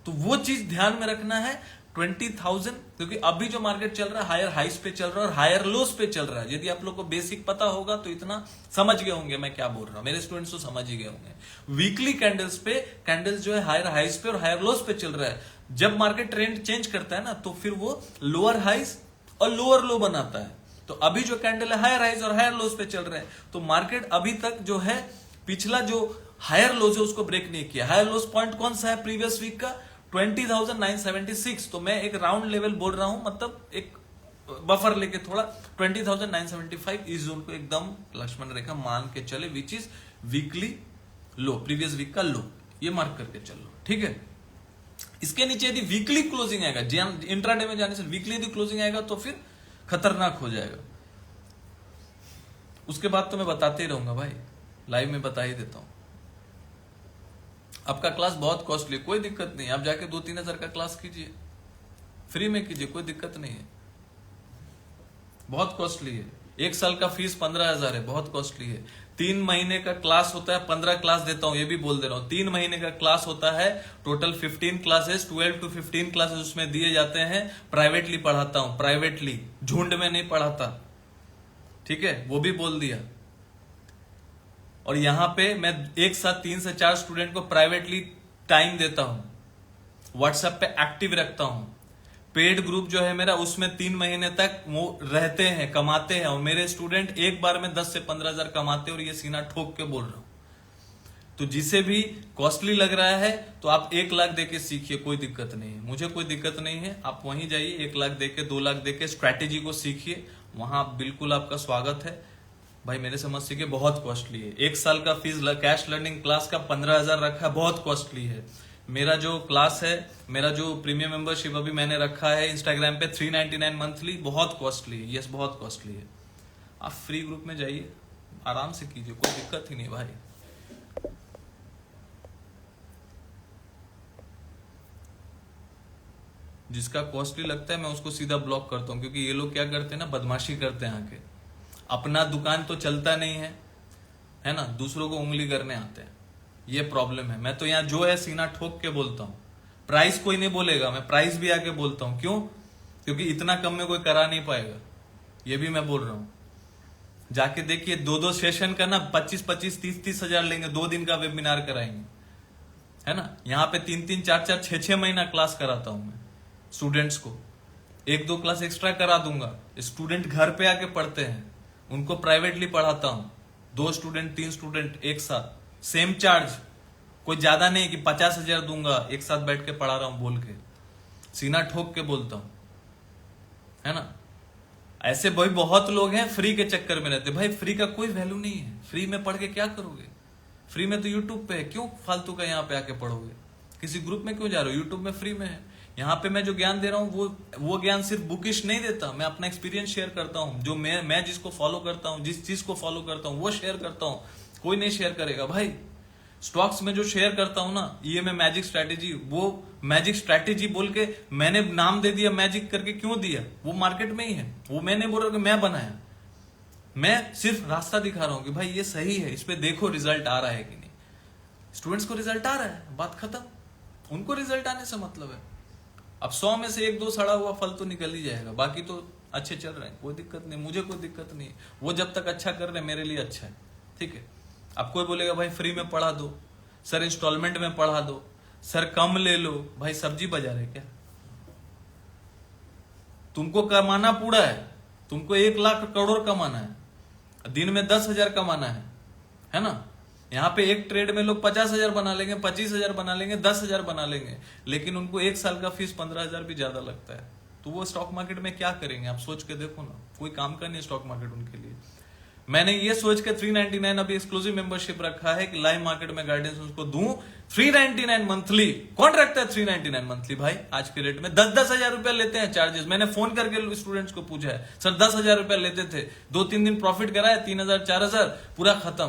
तो वो चीज ध्यान में रखना है 20,000, क्योंकि अभी जो मार्केट चल रहा है हायर हाइस पे चल रहा है और हायर लोस पे चल रहा है। यदि आप लोग को बेसिक पता होगा तो इतना समझ गए होंगे मैं क्या बोल रहा हूं, मेरे स्टूडेंट्स तो समझ ही गए होंगे। वीकली कैंडल्स पे, कैंडल्स जो है हायर हाइस पे और हायर लोस पे चल रहा है। जब मार्केट ट्रेंड चेंज करता है ना, तो फिर वो लोअर हाइस और लोअर लो बनाता है। तो अभी जो कैंडल है हायर हाइस और हायर लोस पे चल रहे हैं, तो मार्केट अभी तक जो है पिछला जो हायर लोस है उसको ब्रेक नहीं किया। हायर लोस पॉइंट कौन सा है प्रीवियस वीक का? 20,976। तो मैं एक राउंड लेवल बोल रहा हूं, मतलब एक बफर लेके थोड़ा 20,975 इस जोन को एकदम लक्ष्मण रेखा मान के चले, which is weekly low, previous week का लो, ये मार्क करके चलो, ठीक है। इसके नीचे यदि वीकली क्लोजिंग आएगा, इंट्राडे में जाने से वीकली यदि क्लोजिंग आएगा तो फिर खतरनाक हो जाएगा। उसके बाद तो मैं बताते ही रहूंगा भाई, लाइव में बता ही देता हूं। आपका क्लास बहुत कॉस्टली, कोई दिक्कत नहीं, आप जाके 2-3 हजार का क्लास कीजिए, फ्री में कीजिए, कोई दिक्कत नहीं है। बहुत कॉस्टली है, 1 साल का फीस 15,000 है, बहुत कॉस्टली है। 3 महीने का क्लास होता है, 15 क्लास देता हूं, ये भी बोल दे रहा हूं। 3 महीने का क्लास होता है, टोटल 15 क्लासेस, 12 to 15 क्लासेस उसमें दिए जाते हैं। प्राइवेटली पढ़ाता हूं, प्राइवेटली, झुंड में नहीं पढ़ाता, ठीक है, वो भी बोल दिया। और यहां पे मैं एक साथ 3 से 4 स्टूडेंट को प्राइवेटली टाइम देता हूं, व्हाट्सएप पे एक्टिव रखता हूं। पेड ग्रुप जो है मेरा, उसमें 3 महीने तक वो रहते हैं, कमाते हैं, और मेरे स्टूडेंट एक बार में 10 से 15 हजार कमाते हैं, और ये सीना ठोक के बोल रहा हूं। तो जिसे भी कॉस्टली लग रहा है तो आप 1 लाख देके सीखिए, कोई दिक्कत नहीं है, मुझे कोई दिक्कत नहीं है। आप वहीं जाइए, 1 लाख देके, 2 लाख देके स्ट्रैटेजी को सीखिए, वहां बिल्कुल आपका स्वागत है। भाई मेरे समझ सीखिए, बहुत कॉस्टली है। 1 साल का फीस कैश लर्निंग क्लास का 15,000 रखा है, बहुत कॉस्टली है। मेरा जो क्लास है, मेरा जो प्रीमियम मेंबरशिप अभी मैंने रखा है इंस्टाग्राम पे 399 मंथली, बहुत कॉस्टली है, यस बहुत कॉस्टली है। आप फ्री ग्रुप में जाइए, आराम से कीजिए, कोई दिक्कत ही नहीं भाई। जिसका कॉस्टली लगता है मैं उसको सीधा ब्लॉक करता हूं, क्योंकि ये लोग क्या करते हैं ना, बदमाशी करते हैं आके। अपना दुकान तो चलता नहीं है ना, दूसरों को उंगली करने आते हैं, ये प्रॉब्लम है। मैं तो यहां जो है सीना ठोक के बोलता हूं, प्राइस कोई नहीं बोलेगा, मैं प्राइस भी आके बोलता हूं। क्यों? क्योंकि इतना कम में कोई करा नहीं पाएगा, ये भी मैं बोल रहा हूं। जाके देखिए, 2-2 सेशन का ना 25-25, 30-30 हजार लेंगे, 2 दिन का वेबिनार कराएंगे। है ना। यहाँ पे 3-3, 4-4, 6-6 महीना क्लास कराता हूं मैं स्टूडेंट्स को, 1-2 क्लास एक्स्ट्रा करा दूंगा। स्टूडेंट घर पे आके पढ़ते हैं, उनको प्राइवेटली पढ़ाता हूं, 2 स्टूडेंट 3 स्टूडेंट एक साथ, सेम चार्ज, कोई ज्यादा नहीं कि 50,000 दूंगा एक साथ बैठ के पढ़ा रहा हूं बोल के, सीना ठोक के बोलता हूं, है ना। ऐसे भाई बहुत लोग हैं फ्री के चक्कर में रहते। भाई फ्री का कोई वैल्यू नहीं है, फ्री में पढ़ के क्या करोगे? फ्री में तो यूट्यूब पे है, क्यों फालतू का यहाँ पे आके पढ़ोगे? किसी ग्रुप में क्यों जा रहे हो? यूट्यूब में फ्री में है। यहाँ पे मैं जो ज्ञान दे रहा हूँ वो ज्ञान सिर्फ बुकिश नहीं देता, मैं अपना एक्सपीरियंस शेयर करता हूँ। जो मैं जिसको फॉलो करता हूँ, जिस चीज को फॉलो करता हूँ वो शेयर करता हूँ, कोई नहीं शेयर करेगा भाई। स्टॉक्स में जो शेयर करता हूं ना, ये मैं मैजिक स्ट्रैटेजी, वो मैजिक स्ट्रैटेजी बोल के मैंने नाम दे दिया मैजिक करके, क्यों दिया? वो मार्केट में ही है, वो मैंने बोला कि मैं बनाया, मैं सिर्फ रास्ता दिखा रहा हूं कि भाई ये सही है, इस पे देखो रिजल्ट आ रहा है कि नहीं। स्टूडेंट्स को रिजल्ट आ रहा है, बात खत्म, उनको रिजल्ट आने से मतलब है। अब 100 में से 1-2 सड़ा हुआ फल तो निकल ही जाएगा, बाकी तो अच्छे चल रहे हैं, कोई दिक्कत नहीं, मुझे कोई दिक्कत नहीं। वो जब तक अच्छा कर रहे हैं मेरे लिए अच्छा है, ठीक है। अब कोई बोलेगा भाई फ्री में पढ़ा दो, सर इंस्टॉलमेंट में पढ़ा दो, सर कम ले लो। भाई सब्जी बाजार है क्या? तुमको कमाना पूरा है, तुमको 1 लाख करोड़ कमाना है, दिन में 10,000 कमाना है ना। यहाँ पे एक ट्रेड में लोग 50,000 बना लेंगे, 25,000 बना लेंगे, 10,000 बना लेंगे, लेकिन उनको 1 साल का फीस 15,000 भी ज्यादा लगता है। तो वो स्टॉक मार्केट में क्या करेंगे? आप सोच के देखो ना, कोई काम का नहीं है स्टॉक मार्केट उनके लिए। मैंने ये सोच के 399 अभी एक्सक्लूसिव मेंबरशिप रखा है कि लाइव मार्केट में गाइडेंस उसको दूं। 399 मंथली, कौन रखता है 399 मंथली भाई? आज के रेट में 10,000 रुपया लेते हैं चार्जेस। मैंने फोन करके स्टूडेंट्स को पूछा है, सर 10,000 रुपया लेते थे, 2-3 दिन प्रॉफिट कराया, 3,000 4,000 पूरा खत्म,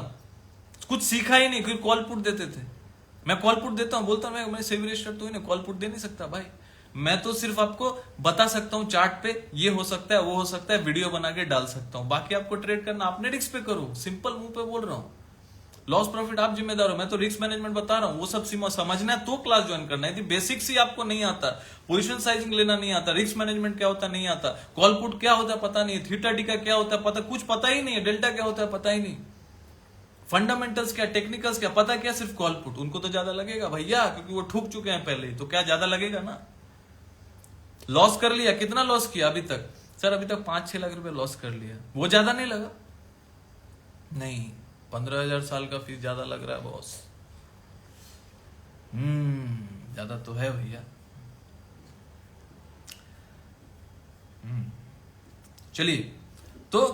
कुछ सीखा ही नहीं। फिर कॉल पुट देते थे, मैं कॉल पुट देता हूं, बोलता हूं मैं सेवी रजिस्टर तो ही ना, कॉल पुट दे नहीं सकता भाई। मैं तो सिर्फ आपको बता सकता हूं चार्ट पे ये हो सकता है, वो हो सकता है, वीडियो बना के डाल सकता हूं। बाकी आपको ट्रेड करना अपने रिस्क पे करो, सिंपल मुंह पे बोल रहा हूं। लॉस प्रॉफिट आप जिम्मेदार हो, मैं तो रिस्क मैनेजमेंट बता रहा हूं। वो सब सीमा समझना है तो क्लास ज्वाइन करना है। यदि बेसिक्स ही आपको नहीं आता, पोजीशन साइजिंग लेना नहीं आता, रिस्क मैनेजमेंट क्या होता नहीं आता, कॉल पुट क्या होता है पता नहीं, थीटा डी का क्या होता है पता, कुछ पता ही नहीं है, डेल्टा क्या होता है पता ही नहीं, फंडामेंटल्स क्या, टेक्निकल्स क्या पता, क्या सिर्फ कॉल पुट। उनको तो ज्यादा लगेगा भैया, क्योंकि वो ठुक चुके हैं पहले ही, तो क्या ज्यादा लगेगा ना। लॉस कर लिया, कितना लॉस किया अभी तक? सर अभी तक 5-6 लाख रुपए लॉस कर लिया, वो ज्यादा नहीं लगा? नहीं, 15,000 साल का फीस ज्यादा लग रहा है बॉस। ज्यादा तो है भैया। चलिए, तो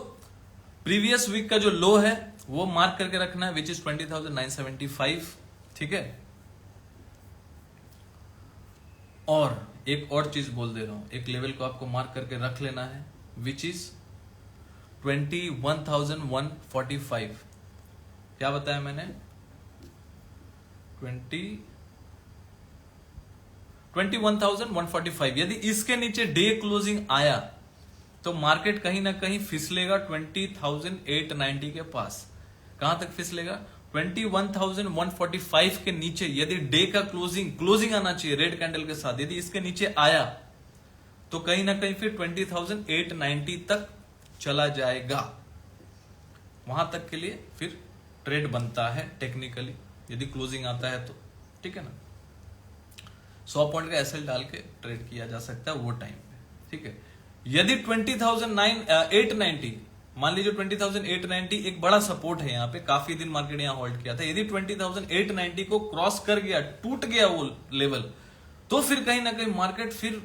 प्रीवियस वीक का जो लो है वो मार्क करके रखना है, विच इज 20,975, ठीक है। और एक और चीज बोल दे रहा हूं, एक लेवल को आपको मार्क करके रख लेना है, विच इज 21,145। क्या बताया मैंने? 21,145। यदि इसके नीचे डे क्लोजिंग आया तो मार्केट कहीं ना कहीं फिसलेगा 20,890 के पास। कहां तक फिसलेगा? 21,145 के नीचे। यदि डे का क्लोजिंग आना चाहिए रेड कैंडल के साथ, यदि इसके नीचे आया तो कहीं ना कहीं फिर 20,890 तक चला जाएगा। वहां तक के लिए फिर ट्रेड बनता है टेक्निकली, यदि क्लोजिंग आता है तो, ठीक है ना। 100 पॉइंट का एसएल डाल के ट्रेड किया जा सकता है वो टाइम पे, ठीक है। यदि 20,890, मान लीजिए 20,890 एक बड़ा सपोर्ट है, यहाँ पे काफी दिन मार्केट यहाँ होल्ड किया था। यदि 20,890 को क्रॉस कर गया, टूट गया वो लेवल, तो फिर कहीं ना कहीं मार्केट फिर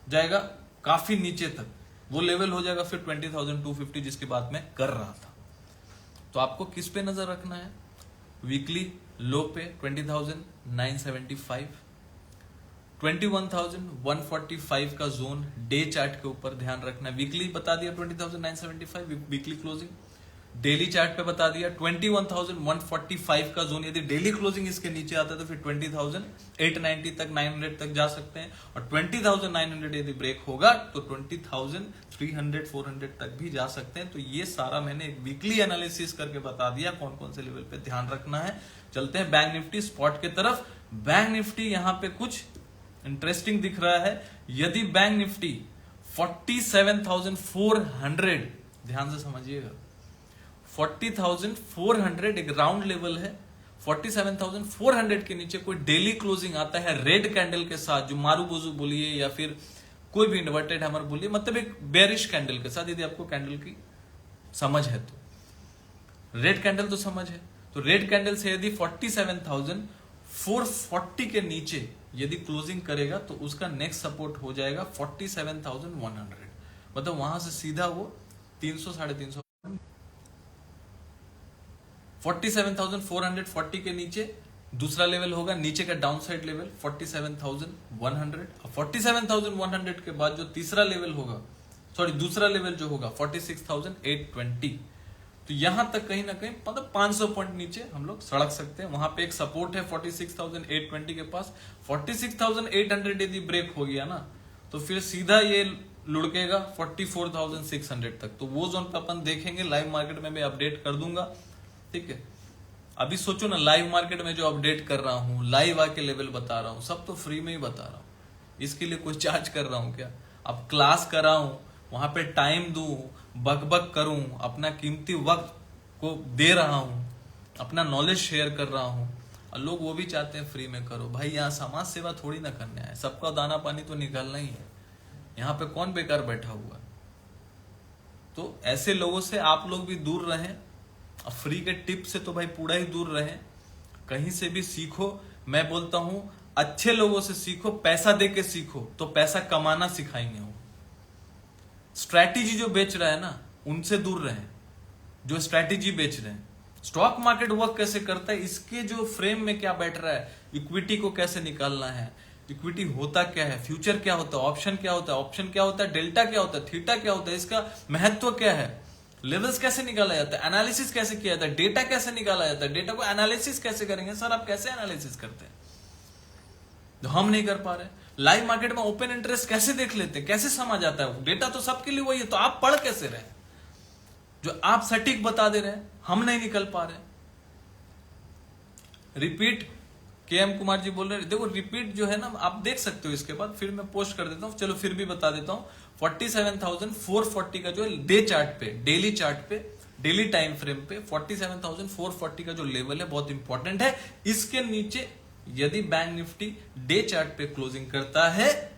जाएगा काफी नीचे तक। वो लेवल हो जाएगा फिर 20,250, जिसकी बात मैं कर रहा था। तो आपको किस पे नजर रखना है? वीकली लो पे 20,975, 21,145 का जोन डे चार्ट के ऊपर ध्यान रखना है। वीकली बता दिया 20,975 वीकली क्लोजिंग, डेली चार्ट पे बता दिया 21,145 का जोन। यदि डेली क्लोजिंग इसके नीचे आता है तो फिर 20,890 तक, 900 तक जा सकते हैं, और 20,900 यदि ब्रेक होगा तो 20,300 400 तक भी जा सकते हैं। तो ये सारा मैंने एक वीकली एनालिसिस करके बता दिया कौन कौन से लेवल पे ध्यान रखना है। चलते हैं बैंक निफ्टी स्पॉट के तरफ। बैंक निफ्टी यहां पे कुछ इंटरेस्टिंग दिख रहा है। यदि बैंक निफ्टी 47,400, ध्यान से समझिएगा, 40,400 एक राउंड लेवल है, 47,400 के नीचे कोई डेली क्लोजिंग आता है रेड कैंडल के साथ, जो मारूबोजू बोलिए या फिर कोई भी इन्वर्टेड हैमर बोलिए, मतलब एक बेरिश कैंडल के साथ, यदि आपको कैंडल की समझ है तो, रेड कैंडल तो समझ है, तो रेड कैंडल से यदि 47,440 के नीचे यदि क्लोजिंग करेगा तो उसका नेक्स्ट सपोर्ट हो जाएगा 47,100, मतलब वहां से सीधा वो 300 350 47,440 के नीचे दूसरा लेवल होगा, नीचे का डाउन साइड लेवल 47,100। 47,100 के बाद जो तीसरा लेवल होगा, सॉरी दूसरा लेवल जो होगा 46,820, तो यहां तक कहीं ना कहीं मतलब 500 पॉइंट नीचे हम लोग सड़क सकते हैं। वहां पे एक सपोर्ट है 46,820 के पास। 46,800 यदि ब्रेक हो गया ना तो फिर सीधा ये लुढ़केगा 44,600 तक, तो वो जोन पे अपन देखेंगे, लाइव मार्केट में मैं अपडेट कर दूंगा, ठीक है। अभी सोचो ना, लाइव मार्केट में जो अपडेट कर रहा हूं, लाइव आके लेवल बता रहा हूं, सब तो फ्री में ही बता रहा हूं, इसके लिए कोई चार्ज कर रहा हूं क्या? अब क्लास कराऊं, वहां पे टाइम दूं, बक करूं, अपना कीमती वक्त को दे रहा हूं, अपना नॉलेज शेयर कर रहा हूं, और लोग वो भी चाहते हैं फ्री में करो। भाई यहाँ समाज सेवा थोड़ी ना करने आए, सबका दाना पानी तो निकालना ही है, यहाँ पे कौन बेकार बैठा हुआ? तो ऐसे लोगों से आप लोग भी दूर रहें, फ्री के टिप से तो भाई पूरा ही दूर रहें, कहीं से भी सीखो। मैं बोलता हूं अच्छे लोगों से सीखो, पैसा दे के सीखो तो पैसा कमाना सिखाएंगे वो। स्ट्रैटेजी जो बेच रहा है ना, उनसे दूर रहें, जो स्ट्रैटेजी बेच रहे हैं। स्टॉक मार्केट वर्क कैसे करता है, इसके जो फ्रेम में क्या बैठ रहा है, इक्विटी को कैसे निकालना है, इक्विटी होता क्या है, फ्यूचर क्या होता है, ऑप्शन क्या होता है, ऑप्शन क्या होता है, डेल्टा क्या होता है, थीटा क्या होता है, इसका महत्व क्या है, लेवल्स कैसे निकाला जाता है, एनालिसिस कैसे किया जाता है, डेटा कैसे निकाला जाता है, डेटा को एनालिसिस कैसे करेंगे? सर आप कैसे एनालिसिस करते हैं जो हम नहीं कर पा रहे? लाइव मार्केट में ओपन इंटरेस्ट कैसे देख लेते, कैसे समझ आता है? डेटा तो सबके लिए वही है, तो आप पढ़ कैसे रहे? जो आप सटीक बता दे रहे हैं, हम नहीं निकल पा रहे। रिपीट केएम कुमार जी बोल रहे हैं, देखो रिपीट जो है ना, आप देख सकते हो, इसके बाद फिर मैं पोस्ट कर देता हूं, चलो फिर भी बता देता हूं। 47,440 का जो डे चार्ट पे, डेली चार्ट पे, डेली टाइम फ्रेम पे 47,440 का जो लेवल है बहुत इंपॉर्टेंट है। इसके नीचे यदि बैंक निफ्टी डे चार्ट पे क्लोजिंग करता है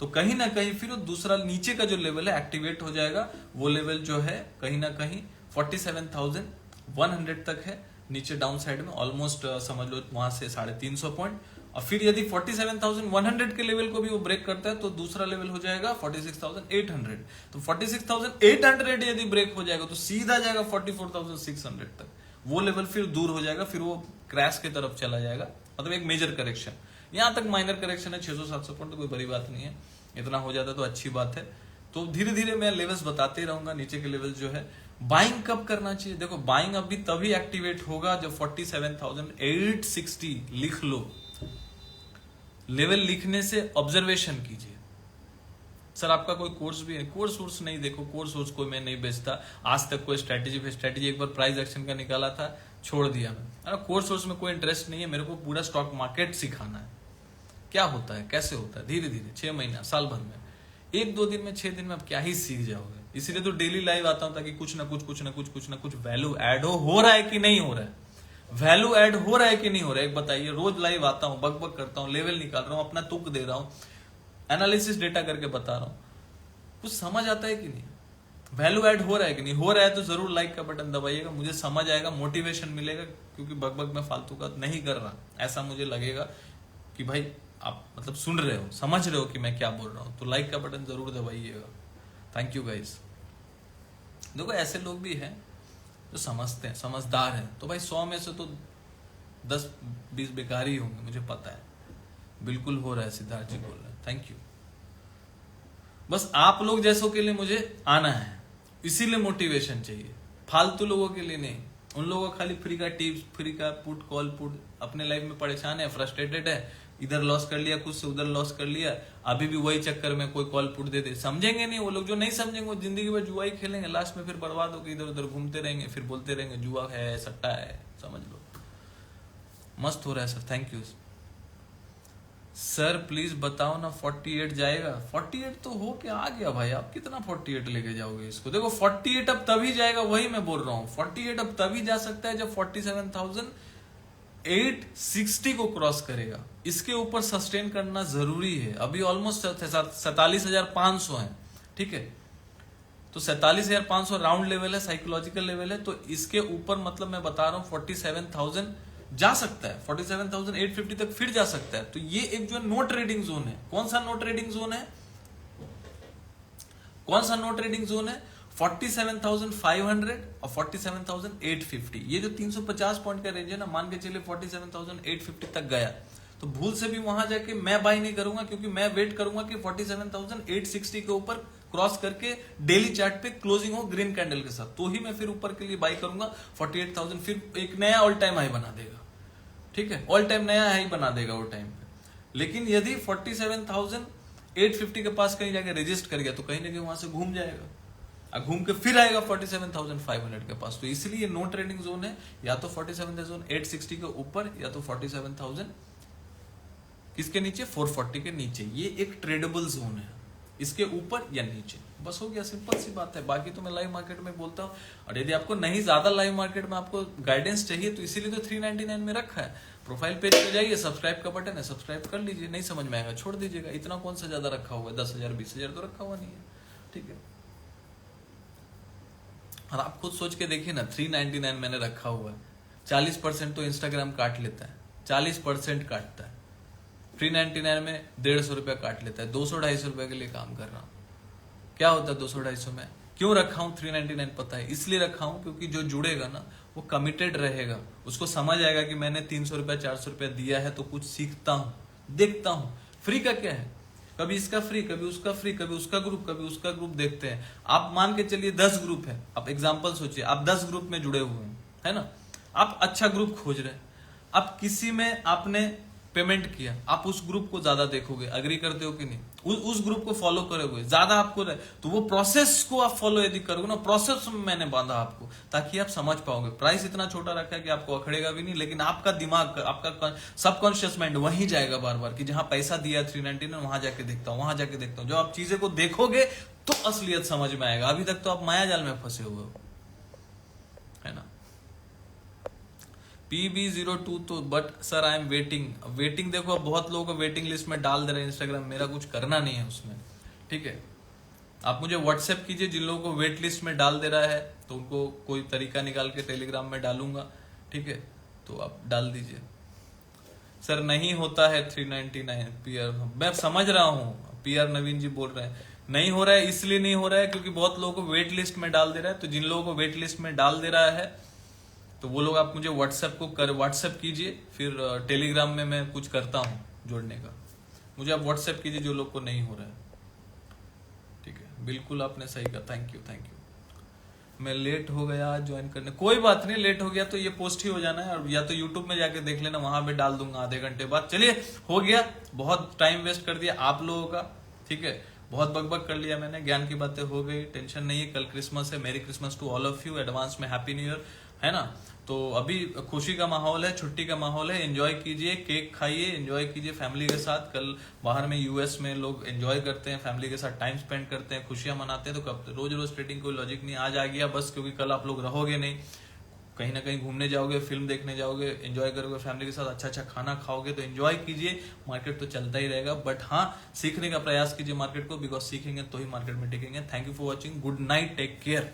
तो कहीं ना कहीं फिर वो दूसरा नीचे का जो लेवल है एक्टिवेट हो जाएगा। वो लेवल जो है कहीं ना कहीं 47,100 तक है, नीचे डाउन साइड में ऑलमोस्ट समझ लो वहां से 350 पॉइंट। और फिर यदि 47,100 के लेवल को भी वो ब्रेक करता है तो दूसरा लेवल हो जाएगा 46,800। तो 46,800 यदि ब्रेक हो जाएगा तो सीधा जाएगा 44,600 तक, वो लेवल फिर दूर हो जाएगा, फिर वो क्रैश की तरफ चला जाएगा, मतलब एक मेजर करेक्शन। यहां तक माइनर करेक्शन है 600-700 पॉइंट, तो कोई बड़ी बात नहीं है, इतना हो जाता तो अच्छी बात है। तो धीरे धीरे मैं लेवल्स बताते रहूंगा, नीचे के लेवल जो है। बाइंग कब करना चाहिए? देखो बाइंग अभी तभी एक्टिवेट होगा जब 47,860 लिख लो। लेवल लिखने से ऑब्जर्वेशन कीजिए। सर आपका कोई कोर्स भी है? कोर्स नहीं, देखो कोर्स कोई मैं नहीं बेचता, आज तक कोई स्ट्रेटेजी एक बार प्राइस एक्शन का निकाला था, छोड़ दिया मैं। कोर्स में कोई इंटरेस्ट नहीं है, मेरे को पूरा स्टॉक मार्केट सिखाना है, क्या होता है, कैसे होता है, धीरे धीरे 6 महीना साल भर में, 1-2 दिन में 6 दिन में आप क्या ही सीख जाओगे। इसीलिए तो डेली लाइव आता हूं, ताकि कुछ ना कुछ वैल्यू ऐड हो रहा है कि नहीं हो रहा है, वैल्यू ऐड हो रहा है कि नहीं हो रहा है, एक बताइए। रोज लाइव आता हूं, बक करता हूं, लेवल निकाल रहा हूं, अपना तुक दे रहा हूं, एनालिसिस डेटा करके बता रहा हूं, कुछ समझ आता है कि नहीं, वैल्यू ऐड हो रहा है कि नहीं हो रहा है? तो जरूर लाइक का बटन दबाइएगा, मुझे समझ आएगा, मोटिवेशन मिलेगा, क्योंकि बक में फालतू का नहीं कर रहा, ऐसा मुझे लगेगा कि भाई आप मतलब सुन रहे हो, समझ रहे हो कि मैं क्या बोल रहा हूं, तो लाइक का बटन जरूर दबाइएगा। Thank you guys. देखो ऐसे लोग भी हैं जो समझते हैं, समझदार हैं, तो भाई 100 में से तो 10-20 बेकार ही होंगे, मुझे पता है। बिल्कुल हो रहा है, सिद्धार्थ जी बोल रहे हैं, थैंक यू। बस आप लोग जैसों के लिए मुझे आना है, इसीलिए मोटिवेशन चाहिए, फालतू लोगों के लिए नहीं। उन लोगों को खाली फ्री का टिप्स, फ्री का पुट कॉल पुट, अपने लाइफ में परेशान है, फ्रस्ट्रेटेड है, इधर लॉस कर लिया, कुछ से उधर लॉस कर लिया, अभी भी वही चक्कर में कोई कॉल पुट दे दे, समझेंगे नहीं वो लोग। जो नहीं समझेंगे वो जिंदगी भर जुआ ही खेलेंगे, लास्ट में फिर बर्बाद होकर इधर उधर घूमते रहेंगे, फिर बोलते रहेंगे जुआ है, सट्टा है, समझ लो। मस्त हो रहा है sir, thank you sir. Please बताओ ना 48 जाएगा? 48 तो हो क्या आ गया भाई, आप कितना 48 लेके जाओगे इसको? देखो 48 अब तभी जाएगा, वही मैं बोल रहा हूँ, 48 अब तभी जा सकता है जब 860 को क्रॉस करेगा, इसके ऊपर सस्टेन करना जरूरी है। अभी ऑलमोस्ट 47,500 है, ठीक है। तो 47,500 राउंड लेवल है, साइकोलॉजिकल लेवल है। तो इसके ऊपर मतलब मैं बता रहा हूं 47,000 जा सकता है, 47,850 तक फिर जा सकता है। तो ये एक जो है नो ट्रेडिंग जोन है। कौन सा नो ट्रेडिंग जोन है? कौन सा नो ट्रेडिंग जोन है? 47,500 और 47,850। ये जो 350 पॉइंट का रेंज है ना, मान के चलिए 47,850 तक गया तो भूल से भी वहां जाके मैं बाय नहीं करूंगा, क्योंकि मैं वेट करूंगा कि 47,860 के ऊपर क्रॉस करके डेली चार्ट पे क्लोजिंग हो ग्रीन कैंडल के साथ, तो ही मैं फिर ऊपर के लिए बाय करूंगा। 48,000 फिर एक नया ऑल टाइम हाई बना देगा, ठीक है, ऑल टाइम नया हाई बना देगा वो टाइम पे। लेकिन यदि 47,850 के पास कहीं जाके रजिस्ट कर गया तो कहीं ना कहीं वहां से घूम जाएगा, घूम के फिर आएगा 47,500 के पास। तो इसलिए नो ट्रेडिंग जोन है, या तो 47,860 के ऊपर या तो 47,000 किसके नीचे, 440 के नीचे। ये एक ट्रेडेबल जोन है, इसके ऊपर या नीचे, बस हो गया, सिंपल सी बात है। बाकी तो मैं लाइव मार्केट में बोलता हूँ, और यदि आपको नहीं ज्यादा लाइव मार्केट में आपको गाइडेंस चाहिए तो इसीलिए तो 399 में रखा है। प्रोफाइल पेज पे जाइए, सब्सक्राइब का बटन है, सब्सक्राइब कर लीजिए। नहीं समझ में आएगा छोड़ दीजिएगा, इतना कौन सा ज्यादा रखा हुआ है, 10,000 20,000 तो रखा हुआ नहीं है, ठीक है। और आप खुद सोच के देखिए ना, 399 मैंने रखा हुआ है, 40% तो इंस्टाग्राम काट लेता है, 40% काटता है। 399 में 150 रुपया काट लेता है, 200-250 रुपए के लिए काम कर रहा हूं। क्या होता है 200-250 में? क्यों रखा हूं 399 पता है? इसलिए रखा हूं क्योंकि जो जुड़ेगा ना वो कमिटेड रहेगा, उसको समझ आएगा कि मैंने 300 रुपया 400 रुपया दिया है तो कुछ सीखता हूं, देखता हूं। फ्री का क्या है, कभी इसका फ्री, कभी उसका फ्री, कभी उसका ग्रुप, कभी उसका ग्रुप देखते हैं। आप मान के चलिए 10 ग्रुप है, आप एग्जाम्पल सोचिए, आप 10 ग्रुप में जुड़े हुए हैं, है ना, आप अच्छा ग्रुप खोज रहे हैं, आप किसी में आपने पेमेंट किया, आप उस ग्रुप को ज्यादा देखोगे, अग्री करते हो कि नहीं, उस ग्रुप को फॉलो करोगे ज्यादा आपको तो वो प्रोसेस को आप फॉलो यदि करोगे ना, प्रोसेस में मैंने बांधा आपको ताकि आप समझ पाओगे। प्राइस इतना छोटा रखा है कि आपको अखड़ेगा भी नहीं, लेकिन आपका दिमाग, आपका सबकॉन्शियस माइंड वहीं जाएगा बार बार कि जहां पैसा दिया 399 वहां जाके देखता हूं, वहां जाके देखता हूं। जब आप चीजें को देखोगे तो असलियत समझ में आएगा। अभी तक तो आप माया जाल में फंसे हुए हो, है ना। PB02 तो but sir I am waiting देखो, अब बहुत लोगों को वेटिंग लिस्ट में डाल दे रहे हैं इंस्टाग्राम, मेरा कुछ करना नहीं है उसमें, ठीक है। आप मुझे व्हाट्सएप कीजिए, जिन लोगों को वेट लिस्ट में डाल दे रहा है तो उनको कोई तरीका निकाल के टेलीग्राम में डालूंगा, ठीक है, तो आप डाल दीजिए। सर नहीं होता है 399 PR, मैं समझ रहा हूँ, PR नवीन जी बोल रहे हैं नहीं हो रहा है, इसलिए नहीं हो रहा है क्योंकि बहुत लोगों को वेट लिस्ट में डाल दे रहा है। तो जिन लोगों को वेट लिस्ट में डाल दे रहा है तो वो लोग आप मुझे व्हाट्सएप कीजिए, फिर टेलीग्राम में मैं कुछ करता हूँ जोड़ने का। मुझे आप व्हाट्सएप कीजिए जो लोग को नहीं हो रहा है, ठीक है। बिल्कुल आपने सही कहा, थैंक यू। मैं लेट हो गया ज्वाइन करने, कोई बात नहीं, लेट हो गया तो ये पोस्ट ही हो जाना है, और या तो यूट्यूब में जाके देख लेना, वहां पे डाल दूंगा आधे घंटे बाद। चलिए हो गया, बहुत टाइम वेस्ट कर दिया आप लोगों का, ठीक है, बहुत बकबक कर लिया मैंने, ज्ञान की बातें हो गई, टेंशन नहीं है। कल क्रिसमस है, merry Christmas to all of you, advance में हैप्पी न्यू ईयर, है ना। तो अभी खुशी का माहौल है, छुट्टी का माहौल है, एंजॉय कीजिए, केक खाइए, एंजॉय कीजिए फैमिली के साथ। कल बाहर में US में लोग एंजॉय करते हैं, फैमिली के साथ टाइम स्पेंड करते हैं, खुशियां मनाते हैं। तो कब रोज रोज ट्रेडिंग कोई लॉजिक नहीं, आज आ गया बस, क्योंकि कल आप लोग रहोगे नहीं, कहीं ना कहीं घूमने जाओगे, फिल्म देखने जाओगे, एंजॉय करोगे फैमिली के साथ, अच्छा खाना खाओगे, तो एंजॉय कीजिए। मार्केट तो चलता ही रहेगा, बट हाँ सीखने का प्रयास कीजिए मार्केट को, बिकॉज सीखेंगे तो ही मार्केट में टिकेंगे। Thank you for watching, good night, take care.